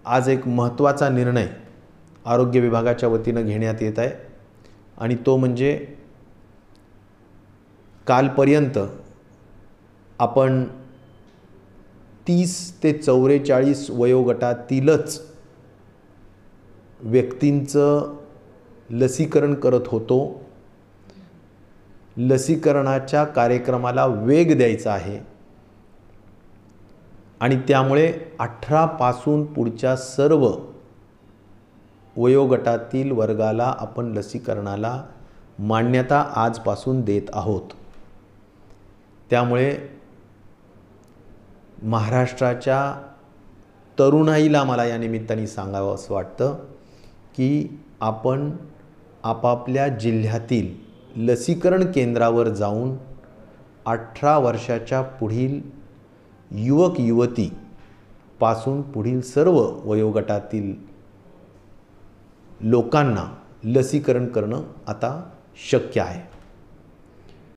आज एक महत्त्वाचा निर्णय आरोग्य विभागाच्या वतीनं घेण्यात येत आहे आणि तो म्हणजे कालपर्यंत आपण 30 ते 44 वयोगटातीलच व्यक्तींचं लसीकरण करत होतो। लसीकरणाच्या कार्यक्रमाला वेग द्यायचा आहे आणि त्यामुळे 18 पासून पुढच्या सर्व वयोगटातील वर्गाला आपण लसीकरणाला मान्यता आजपासून देत आहोत। त्यामुळे महाराष्ट्राच्या तरुणाईला मला या निमित्ताने सांगावं असं वाटतं की आपण आपापल्या जिल्ह्यातील लसीकरण केंद्रावर जाऊन 18 वर्षाच्या पुढील युवक युवती पासून पुढील सर्व वयोगटातील लोकांना लसीकरण करणं आता शक्य आहे।